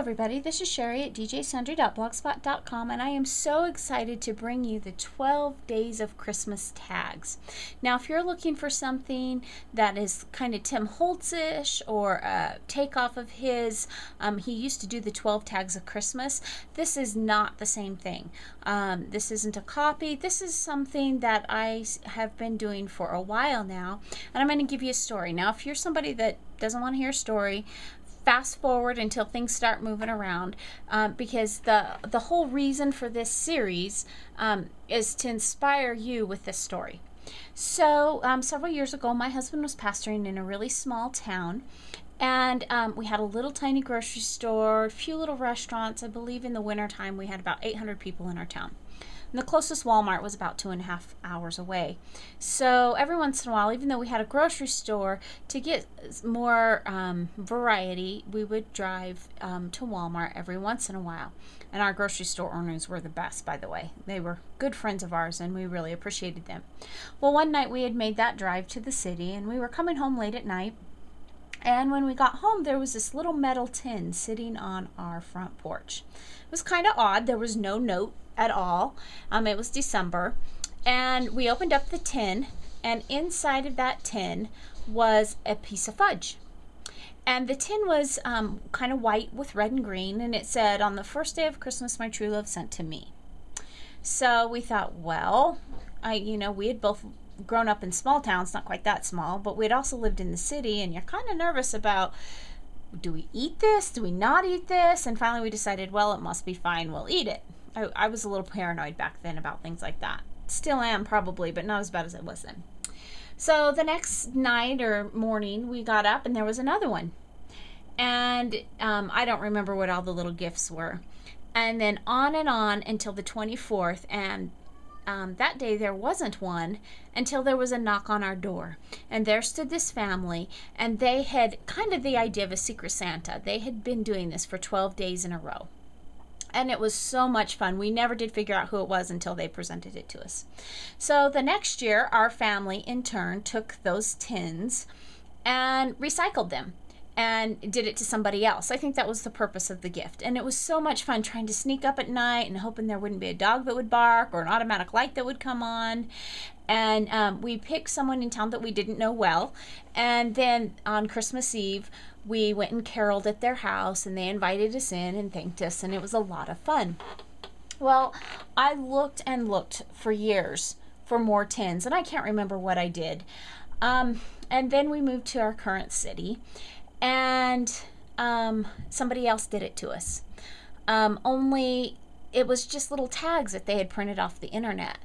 everybody, this is Sherry at djsundry.blogspot.com, and I am so excited to bring you the 12 days of Christmas tags. Now, if you're looking for something that is kind of Tim Holtz-ish or a takeoff of his, he used to do the 12 tags of Christmas. This is not the same thing. This isn't a copy. This is something that I have been doing for a while now, and I'm going to give you a story. Now, if you're somebody that doesn't want to hear a story, fast forward until things start moving around, because the whole reason for this series is to inspire you with this story. So several years ago, my husband was pastoring in a really small town, and we had a little tiny grocery store, a few little restaurants. I believe in the wintertime we had about 800 people in our town. And the closest Walmart was about 2.5 hours away. So every once in a while, even though we had a grocery store, to get more variety, we would drive to Walmart every once in a while. And our grocery store owners were the best, by the way. They were good friends of ours, and we really appreciated them. Well, one night we had made that drive to the city, and we were coming home late at night. And when we got home, there was this little metal tin sitting on our front porch. It was kind of odd. There was no note at all. It was December, and we opened up the tin, and inside of that tin was a piece of fudge. And the tin was kind of white with red and green, and it said, "On the first day of Christmas, my true love sent to me." So we thought, well, we had both grown up in small towns, not quite that small, but we'd also lived in the city, and you're kind of nervous about, do we eat this? Do we not eat this? And finally we decided, well, it must be fine. We'll eat it. I was a little paranoid back then about things like that. Still am, probably, but not as bad as I was then. So the next night or morning, we got up and there was another one. And I don't remember what all the little gifts were. And then on until the 24th, and that day there wasn't one until there was a knock on our door. And there stood this family, and they had kind of the idea of a Secret Santa. They had been doing this for 12 days in a row. And it was so much fun. We never did figure out who it was until they presented it to us. So the next year, our family in turn took those tins and recycled them and did it to somebody else. I think that was the purpose of the gift. And it was so much fun trying to sneak up at night and hoping there wouldn't be a dog that would bark or an automatic light that would come on. And we picked someone in town that we didn't know well. And then on Christmas Eve, we went and caroled at their house, and they invited us in and thanked us, and it was a lot of fun. Well, I looked and looked for years for more tins, and I can't remember what I did. And then we moved to our current city, and somebody else did it to us. Only it was just little tags that they had printed off the internet.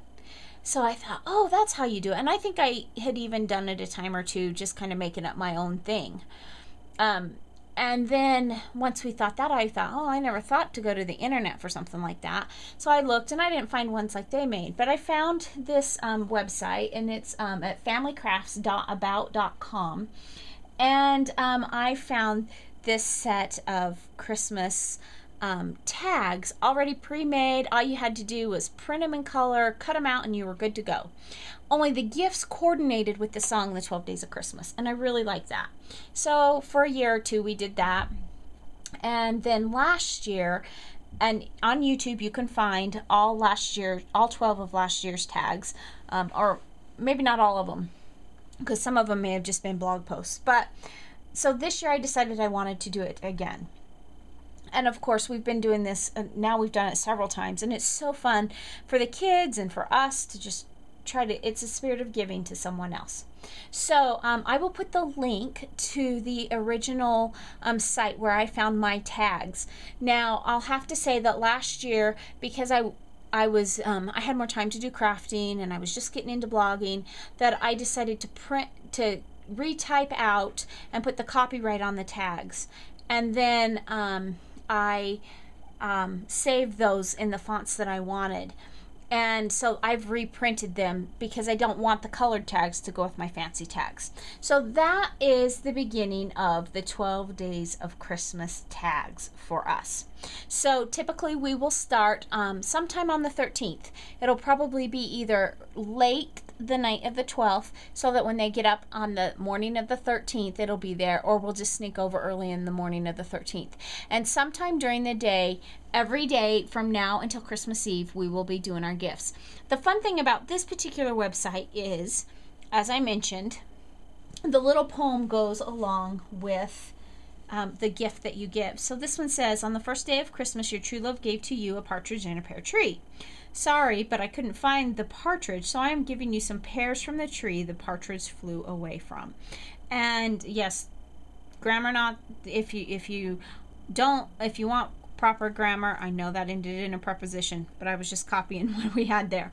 So I thought, oh, that's how you do it. And I think I had even done it a time or two, just kind of making up my own thing. And then once we thought that, I thought, oh, I never thought to go to the internet for something like that. So I looked, and I didn't find ones like they made. But I found this website, and it's at familycrafts.about.com. And I found this set of Christmas tags already pre-made. All you had to do was print them in color, cut them out, and you were good to go. Only the gifts coordinated with the song The 12 Days of Christmas, and I really like that. So for a year or two we did that. And then last year, and on YouTube you can find all 12 of last year's tags, or maybe not all of them, because some of them may have just been blog posts. But so this year I decided I wanted to do it again. And of course, we've been doing this, now we've done it several times, and it's so fun for the kids and for us to just try to, it's a spirit of giving to someone else. So I will put the link to the original site where I found my tags. Now, I'll have to say that last year, because I had more time to do crafting and I was just getting into blogging, that I decided to retype out and put the copyright on the tags. And then I saved those in the fonts that I wanted. And so I've reprinted them because I don't want the colored tags to go with my fancy tags. So that is the beginning of the 12 Days of Christmas tags for us. So typically we will start sometime on the 13th. It'll probably be either late the night of the 12th, so that when they get up on the morning of the 13th, it'll be there, or we'll just sneak over early in the morning of the 13th. And sometime during the day, every day from now until Christmas Eve, we will be doing our gifts. The fun thing about this particular website is, as I mentioned, the little poem goes along with the gift that you give. So this one says, on the first day of Christmas, your true love gave to you a partridge in a pear tree. Sorry, but I couldn't find the partridge, so I am giving you some pears from the tree the partridge flew away from. And yes, grammar not, if you want proper grammar, I know that ended in a preposition, but I was just copying what we had there.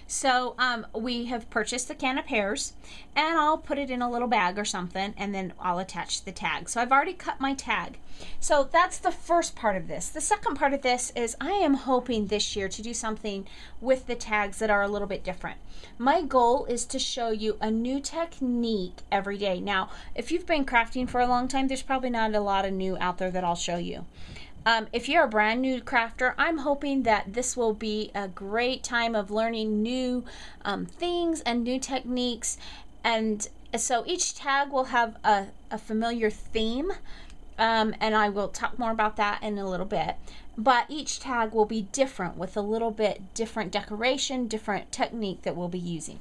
So we have purchased a can of pears, and I'll put it in a little bag or something, and then I'll attach the tag. So I've already cut my tag. So that's the first part of this. The second part of this is I am hoping this year to do something with the tags that are a little bit different. My goal is to show you a new technique every day. Now, if you've been crafting for a long time, there's probably not a lot of new out there that I'll show you. If you're a brand new crafter, I'm hoping that this will be a great time of learning new things and new techniques. And so each tag will have a familiar theme, and I will talk more about that in a little bit. But each tag will be different with a little bit different decoration, different technique that we'll be using.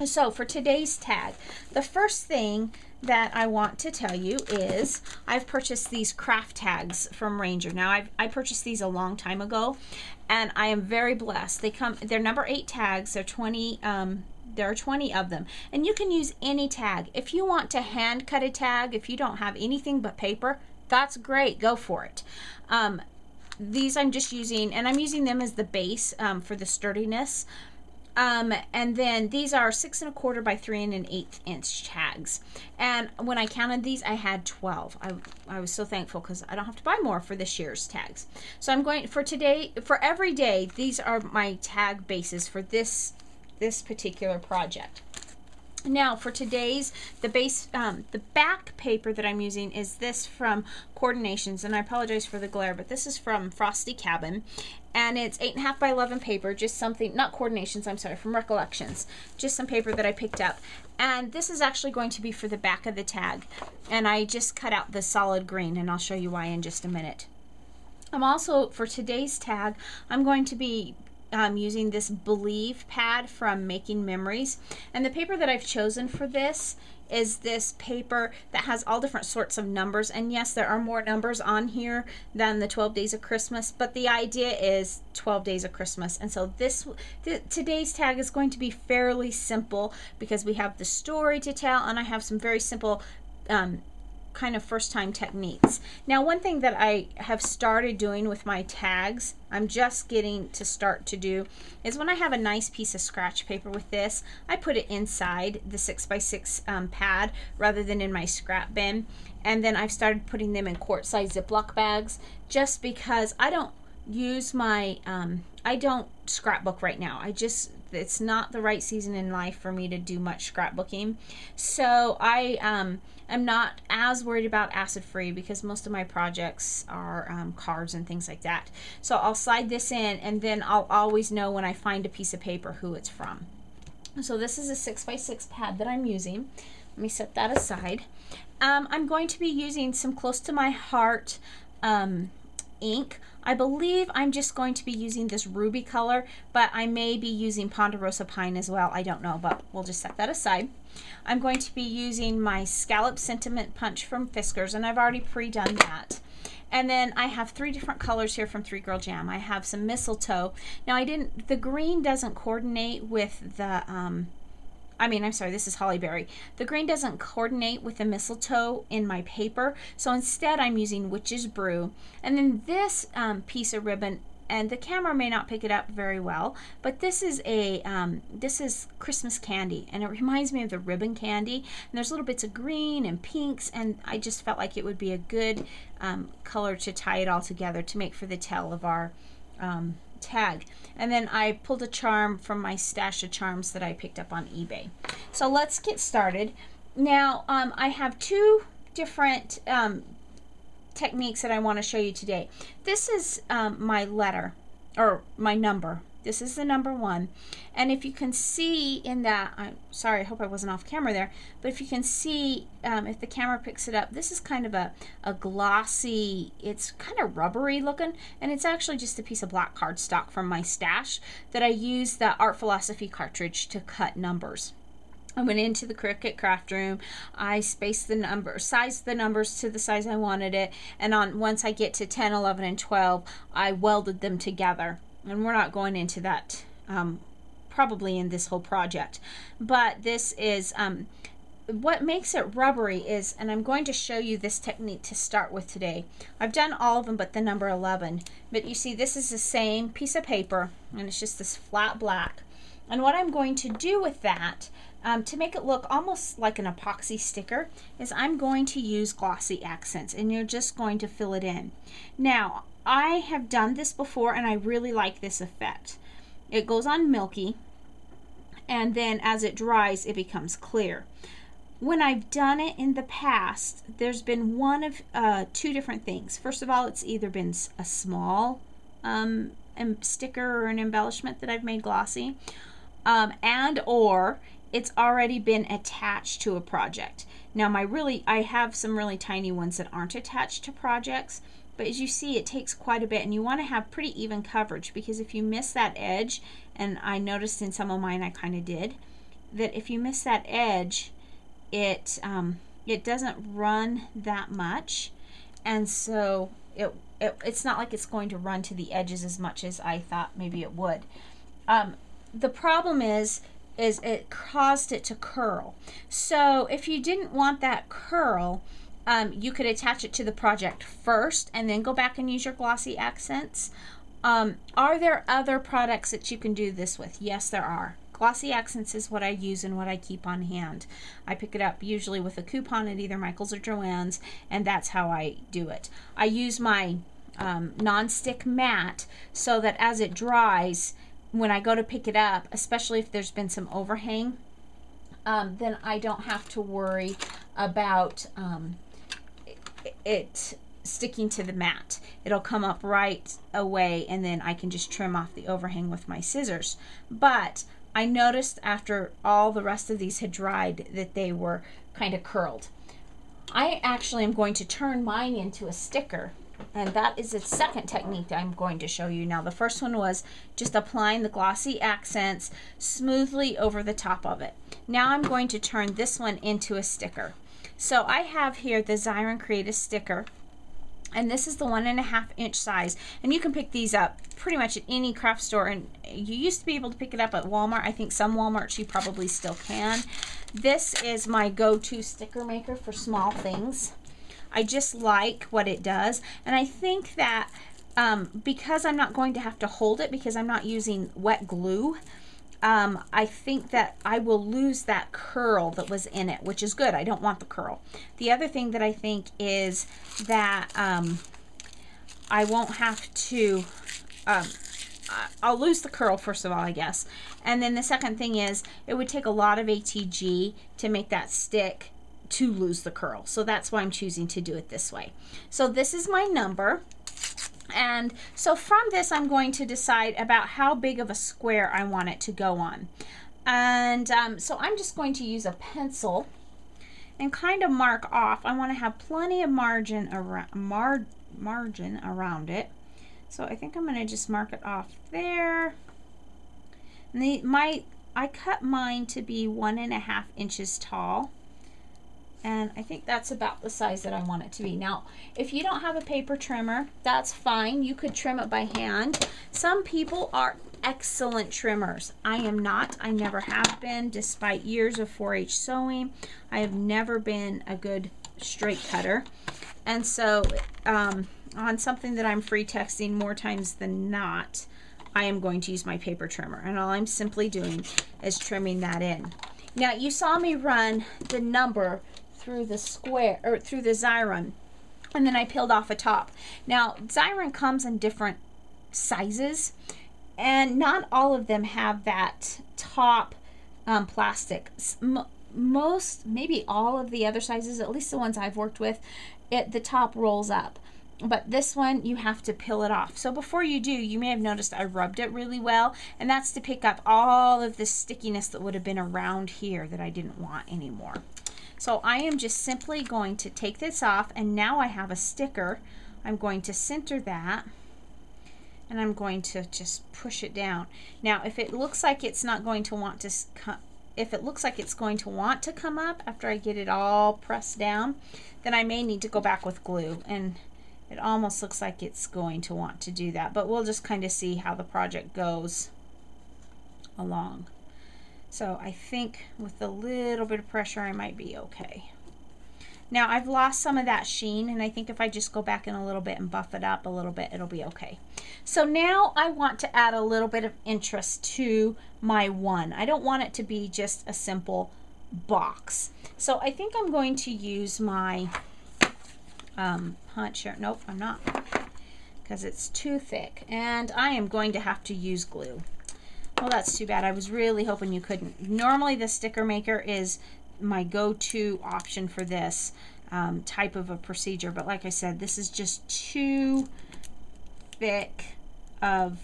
So for today's tag, the first thing that I want to tell you is I've purchased these craft tags from Ranger. Now I purchased these a long time ago, and I am very blessed. They're number 8 tags. They're 20. There are 20 of them, and you can use any tag. If you want to hand cut a tag, if you don't have anything but paper, that's great. Go for it. These I'm just using, and I'm using them as the base for the sturdiness. And then these are 6 1/4 by 3 1/8 inch tags. And when I counted these, I had 12. I was so thankful because I don't have to buy more for this year's tags. So I'm going for today, for every day, these are my tag bases for this particular project. Now for today's, the back paper that I'm using is this from Coordinations, and I apologize for the glare, but this is from Frosty Cabin, and it's 8 1/2 by 11 paper, just something, not Coordinations, I'm sorry, from Recollections, just some paper that I picked up. And this is actually going to be for the back of the tag, and I just cut out the solid green, and I'll show you why in just a minute. I'm also, for today's tag, I'm going to be using this Believe pad from Making Memories, and the paper that I've chosen for this is this paper that has all different sorts of numbers. And yes, there are more numbers on here than the 12 days of Christmas, but the idea is 12 days of Christmas. And so today's tag is going to be fairly simple because we have the story to tell, and I have some very simple kind of first time techniques. Now, one thing that I have started doing with my tags, I'm just getting to start to do, is when I have a nice piece of scratch paper with this, I put it inside the 6x6 pad rather than in my scrap bin. And then I've started putting them in quart-size Ziploc bags, just because I don't use my, I don't scrapbook right now. It's not the right season in life for me to do much scrapbooking. So I am not as worried about acid-free because most of my projects are cards and things like that. So I'll slide this in, and then I'll always know when I find a piece of paper who it's from. So this is a 6x6 pad that I'm using. Let me set that aside. I'm going to be using some Close to My Heart ink. I believe I'm just going to be using this ruby color, but I may be using Ponderosa Pine as well. I don't know, but we'll just set that aside. I'm going to be using my Scallop Sentiment Punch from Fiskars, and I've already pre-done that. And then I have 3 different colors here from 3 Girl Jam. I have some mistletoe. Now the green doesn't coordinate with the, I'm sorry, this is Holly Berry. The green doesn't coordinate with the mistletoe in my paper, so instead I'm using Witch's Brew. And then this piece of ribbon, and the camera may not pick it up very well, but this is this is Christmas candy, and it reminds me of the ribbon candy. And there's little bits of green and pinks, and I just felt like it would be a good color to tie it all together to make for the tail of our tag. And then I pulled a charm from my stash of charms that I picked up on eBay. So let's get started. Now I have 2 different techniques that I want to show you today. This is my letter, or my number. This is the number 1. And if you can see in that, I'm sorry, I hope I wasn't off camera there, but if you can see, if the camera picks it up, this is kind of a glossy, it's kind of rubbery looking, and it's actually just a piece of black cardstock from my stash that I used the Art Philosophy cartridge to cut numbers. I went into the Cricut craft room, I spaced the numbers, sized the numbers to the size I wanted it, and once I get to 10, 11, and 12, I welded them together. And we're not going into that probably in this whole project. But this is, what makes it rubbery is, and I'm going to show you this technique to start with today. I've done all of them but the number 11. But you see, this is the same piece of paper, and it's just this flat black. And what I'm going to do with that, to make it look almost like an epoxy sticker, is I'm going to use Glossy Accents, and you're just going to fill it in. Now, I have done this before, and I really like this effect. It goes on milky, and then as it dries, it becomes clear. When I've done it in the past, there's been one of 2 different things. First of all, it's either been a small sticker or an embellishment that I've made glossy, and or it's already been attached to a project. Now I have some really tiny ones that aren't attached to projects, but as you see, it takes quite a bit, and you want to have pretty even coverage, because if you miss that edge, and I noticed in some of mine I kind of did, that if you miss that edge, it doesn't run that much, and so it's not like it's going to run to the edges as much as I thought maybe it would. The problem is it caused it to curl. So if you didn't want that curl, you could attach it to the project first and then go back and use your Glossy Accents. Are there other products that you can do this with? Yes, there are. Glossy Accents is what I use and what I keep on hand. I pick it up usually with a coupon at either Michael's or Joann's, and that's how I do it. I use my non-stick mat so that as it dries, when I go to pick it up, especially if there's been some overhang, then I don't have to worry about it sticking to the mat. It'll come up right away, and then I can just trim off the overhang with my scissors. But I noticed after all the rest of these had dried that they were kind of curled. I actually am going to turn mine into a sticker, and that is the second technique that I'm going to show you now. The first one was just applying the Glossy Accents smoothly over the top of it. Now I'm going to turn this one into a sticker. So I have here the Xyron Create-A-Sticker, and this is the 1.5 inch size, and you can pick these up pretty much at any craft store, and you used to be able to pick it up at Walmart. I think some Walmarts you probably still can. This is my go-to sticker maker for small things. I just like what it does, and I think that because I'm not going to have to hold it because I'm not using wet glue, I think that I will lose that curl that was in it, which is good. I don't want the curl. The other thing that I think is that I won't have to, I'll lose the curl first of all, I guess. And then the second thing is it would take a lot of ATG to make that stick to lose the curl. So that's why I'm choosing to do it this way. So this is my number. And so from this, I'm going to decide about how big of a square I want it to go on. And so I'm just going to use a pencil and kind of mark off. I want to have plenty of margin around it. So I think I'm going to just mark it off there. And I cut mine to be 1.5 inches tall. And I think that's about the size that I want it to be. Now, if you don't have a paper trimmer, that's fine. You could trim it by hand. Some people are excellent trimmers. I am not. I never have been. Despite years of 4-H sewing, I have never been a good straight cutter. And so on something that I'm free texting more times than not, I am going to use my paper trimmer. And all I'm simply doing is trimming that in. Now, you saw me run the number through the square, or through the Xyron, and then I peeled off a top. Now, Xyron comes in different sizes, and not all of them have that top plastic. Most, maybe all of the other sizes, at least the ones I've worked with, the top rolls up. but this one you have to peel it off. So before you do, you may have noticed I rubbed it really well, and that's to pick up all of the stickiness that would have been around here that I didn't want anymore. So I am just simply going to take this off, and now I have a sticker. I'm going to center that, and I'm going to just push it down. Now if it looks like it's not going to want to if it looks like it's going to want to come up after I get it all pressed down, then I may need to go back with glue, and it almost looks like it's going to want to do that, but we'll just kind of see how the project goes along. So I think with a little bit of pressure I might be okay. Now I've lost some of that sheen, and I think if I just go back in a little bit and buff it up a little bit, it'll be okay. So now I want to add a little bit of interest to my one. I don't want it to be just a simple box. So I think I'm going to use my punch here. Nope, I'm not, because it's too thick, and I am going to have to use glue. Well, that's too bad. I was really hoping you couldn't. Normally the sticker maker is my go-to option for this type of a procedure, but like I said, this is just too thick of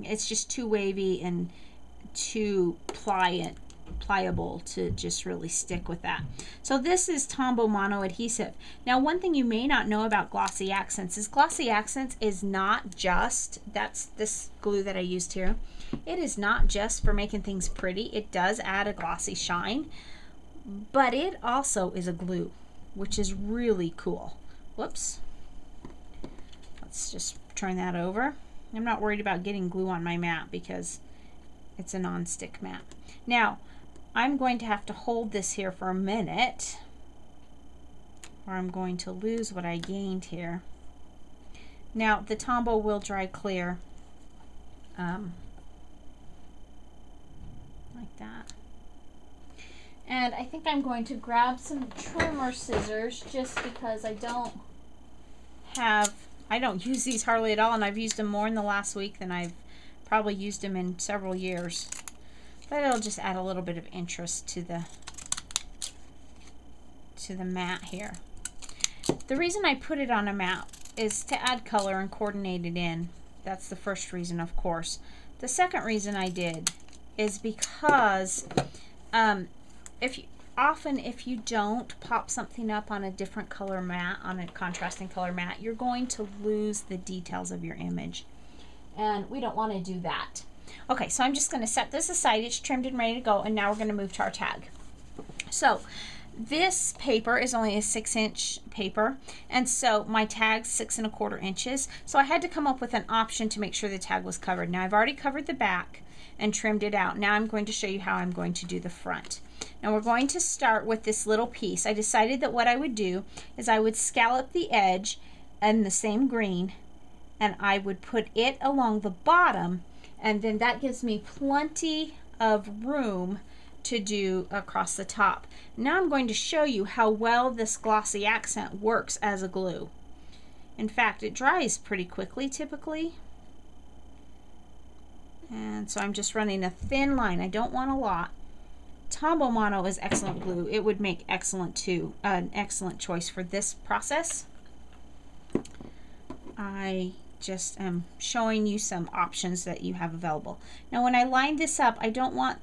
it's just too wavy and too pliable to just really stick with that. So this is Tombow Mono adhesive. Now one thing you may not know about Glossy Accents is Glossy Accents is not just, that's this glue that I used here, it is not just for making things pretty. It does add a glossy shine, but it also is a glue, which is really cool. Whoops. Let's just turn that over. I'm not worried about getting glue on my mat because it's a non-stick mat. Now, I'm going to have to hold this here for a minute, or I'm going to lose what I gained here. Now, the Tombow will dry clear like that. And I think I'm going to grab some trimmer scissors just because I don't use these hardly at all, and I've used them more in the last week than I've probably used them in several years. But it'll just add a little bit of interest to the mat here. The reason I put it on a mat is to add color and coordinate it in. That's the first reason, of course. The second reason I did is because if you don't pop something up on a different color mat, on a contrasting color mat, you're going to lose the details of your image, and we don't want to do that. Okay, so I'm just going to set this aside. It's trimmed and ready to go, and now we're going to move to our tag. So this paper is only a 6-inch paper, and so my tag's 6 1/4 inches. So I had to come up with an option to make sure the tag was covered. Now I've already covered the back and trimmed it out. Now I'm going to show you how I'm going to do the front. Now we're going to start with this little piece. I decided that what I would do is I would scallop the edge in the same green, and I would put it along the bottom, and then that gives me plenty of room to do across the top. Now I'm going to show you how well this glossy accent works as a glue. In fact, it dries pretty quickly typically. And so I'm just running a thin line. I don't want a lot. Tombow Mono is excellent glue. It would make excellent too, an excellent choice for this process. I just am showing you some options that you have available. Now when I line this up, I don't want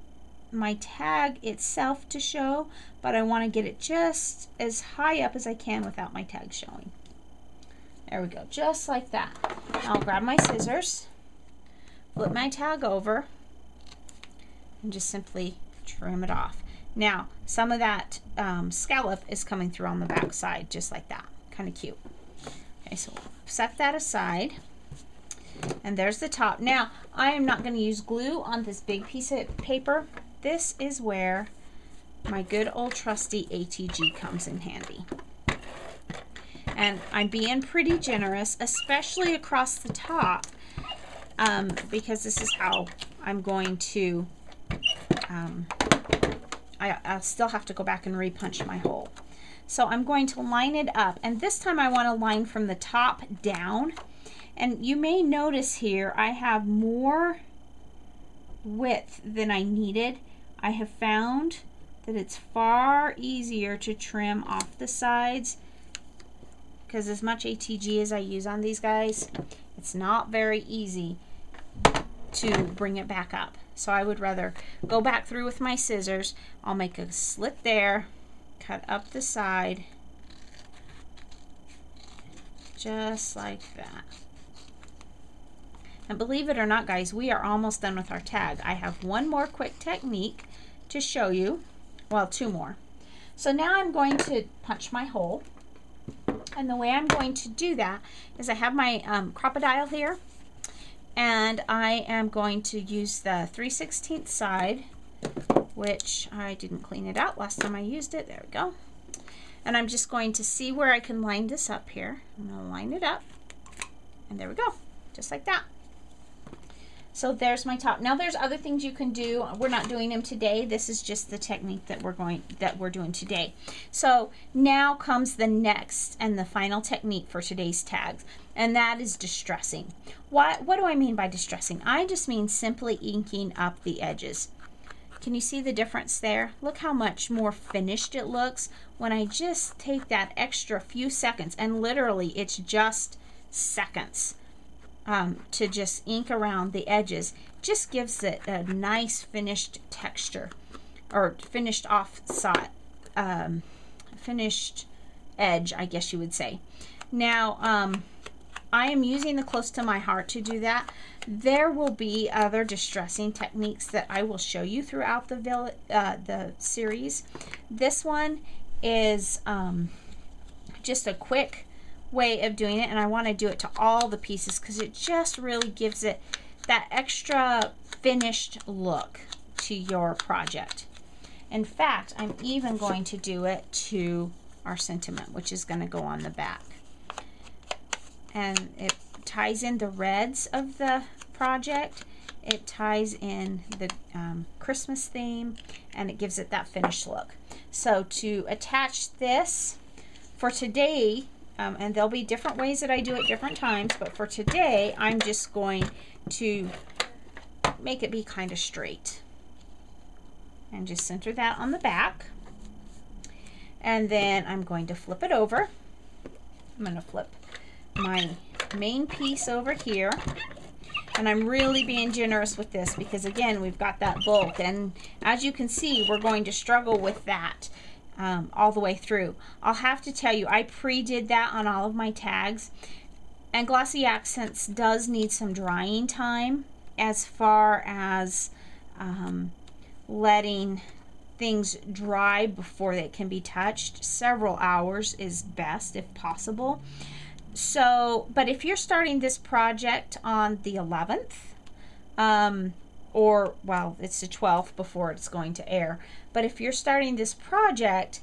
my tag itself to show, but I want to get it just as high up as I can without my tag showing. There we go, just like that. Now I'll grab my scissors, flip my tag over, and just simply trim it off. Now some of that scallop is coming through on the back side, just like that. Kind of cute. Okay, so set that aside, and there's the top. Now I am not going to use glue on this big piece of paper. This is where my good old trusty ATG comes in handy. And I'm being pretty generous, especially across the top, because this is how I'm going to, I'll still have to go back and repunch my hole. So I'm going to line it up, and this time I want to line from the top down. And you may notice here I have more width than I needed. I have found that it's far easier to trim off the sides because as much ATG as I use on these guys, it's not very easy to bring it back up. So I would rather go back through with my scissors. I'll make a slit there, cut up the side, just like that. And believe it or not, guys, we are almost done with our tag. I have one more quick technique to show you. Well, two more. So now I'm going to punch my hole. And the way I'm going to do that is I have my crocodile here. And I am going to use the 3/16 side, which I didn't clean it out last time I used it. There we go. And I'm just going to see where I can line this up here. I'm going to line it up. And there we go. Just like that. So there's my top. Now there's other things you can do. We're not doing them today. This is just the technique that we're doing today. So now comes the next and the final technique for today's tags, and that is distressing. What do I mean by distressing? I just mean simply inking up the edges. Can you see the difference there? Look how much more finished it looks when I just take that extra few seconds, and literally it's just seconds. To just ink around the edges. Just gives it a nice finished texture, or finished offset, finished edge, I guess you would say. Now I am using the close to my heart to do that. There will be other distressing techniques that I will show you throughout the series. This one is just a quick way of doing it, and I want to do it to all the pieces because it just really gives it that extra finished look to your project. In fact, I'm even going to do it to our sentiment, which is going to go on the back. And it ties in the reds of the project, it ties in the Christmas theme, and it gives it that finished look. So to attach this for today, and there'll be different ways that I do it different times, but for today I'm just going to make it be kind of straight and just center that on the back, and then I'm going to flip it over. I'm going to flip my main piece over here, and I'm really being generous with this because again we've got that bulk, and as you can see we're going to struggle with that all the way through. I'll have to tell you, I pre-did that on all of my tags, and Glossy Accents does need some drying time as far as letting things dry before they can be touched. Several hours is best if possible. So, but if you're starting this project on the 11th, or, well, it's the 12th before it's going to air. But if you're starting this project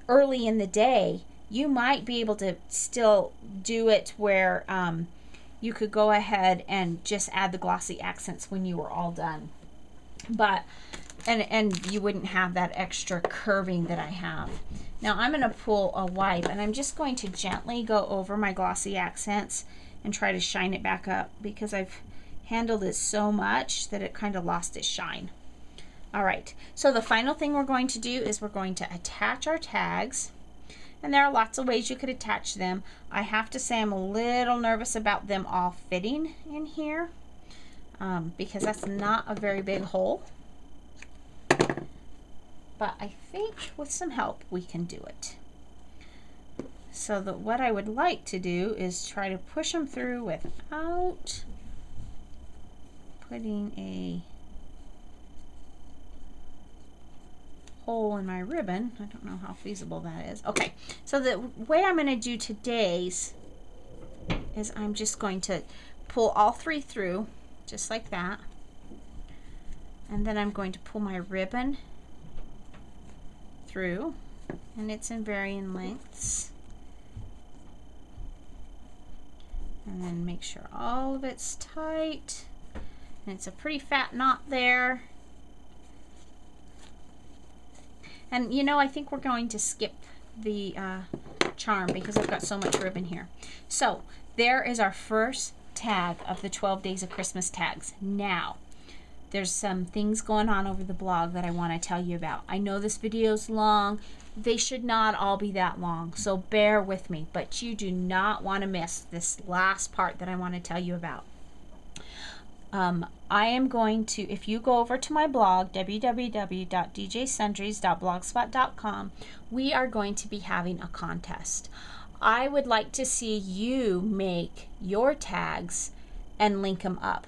early in the day, you might be able to still do it where you could go ahead and just add the Glossy Accents when you were all done. But, and you wouldn't have that extra curving that I have. Now I'm going to pull a wipe, and I'm just going to gently go over my Glossy Accents and try to shine it back up because I've handled it so much that it kind of lost its shine. Alright, so the final thing we're going to do is we're going to attach our tags, and there are lots of ways you could attach them. I have to say I'm a little nervous about them all fitting in here because that's not a very big hole, but I think with some help we can do it. So what I would like to do is try to push them through without putting a hole in my ribbon. I don't know how feasible that is. Okay, so the way I'm going to do today's is I'm just going to pull all three through just like that, and then I'm going to pull my ribbon through, and it's in varying lengths, and then make sure all of it's tight. And it's a pretty fat knot there. And you know, I think we're going to skip the charm because I've got so much ribbon here. So there is our first tag of the 12 Days of Christmas tags. Now, there's some things going on over the blog that I want to tell you about. I know this video's long. They should not all be that long, so bear with me, but you do not want to miss this last part that I want to tell you about. I am going to, if you go over to my blog, www.djsundries.blogspot.com, we are going to be having a contest. I would like to see you make your tags and link them up.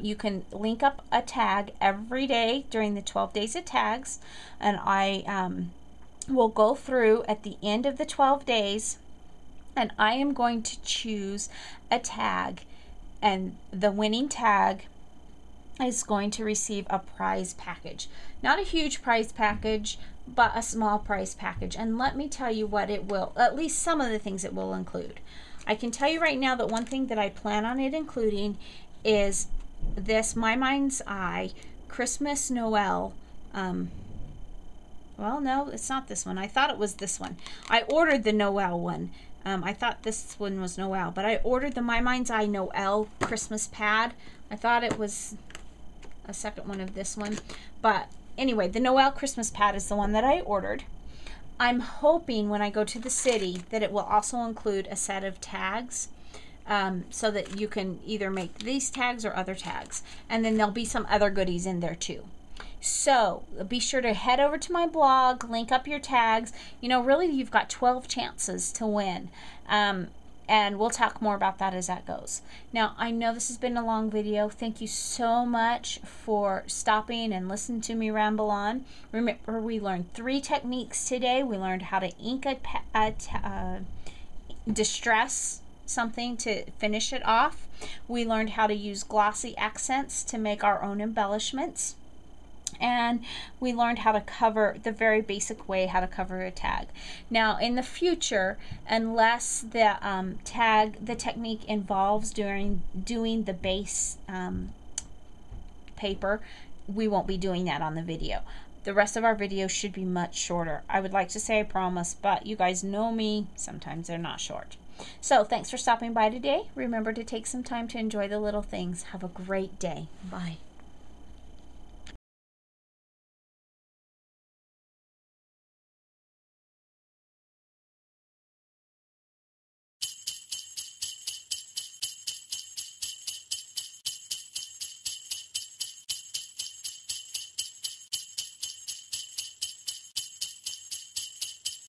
You can link up a tag every day during the 12 days of tags, and I will go through at the end of the 12 days, and I am going to choose a tag, and the winning tag is going to receive a prize package. Not a huge prize package, but a small prize package. And let me tell you what it will, at least some of the things it will include. I can tell you right now that one thing that I plan on it including is this My Mind's Eye Christmas Noel. Well, no, it's not this one. I thought it was this one. I ordered the Noel one. I thought this one was Noel, but I ordered the My Mind's Eye Noel Christmas pad. I thought it was a second one of this one. But anyway, the Noel Christmas pad is the one that I ordered. I'm hoping when I go to the city that it will also include a set of tags, so that you can either make these tags or other tags. And then there'll be some other goodies in there too. So be sure to head over to my blog, link up your tags. You know, really you've got 12 chances to win. And we'll talk more about that as that goes. Now, I know this has been a long video. Thank you so much for stopping and listening to me ramble on. Remember, we learned 3 techniques today. We learned how to ink distress something to finish it off. We learned how to use glossy accents to make our own embellishments. And we learned how to cover, the very basic way how to cover a tag. Now in the future, unless the technique involves doing the base paper, we won't be doing that on the video. The rest of our videos should be much shorter. I would like to say I promise, but you guys know me, sometimes they're not short. So thanks for stopping by today. Remember to take some time to enjoy the little things. Have a great day. Bye.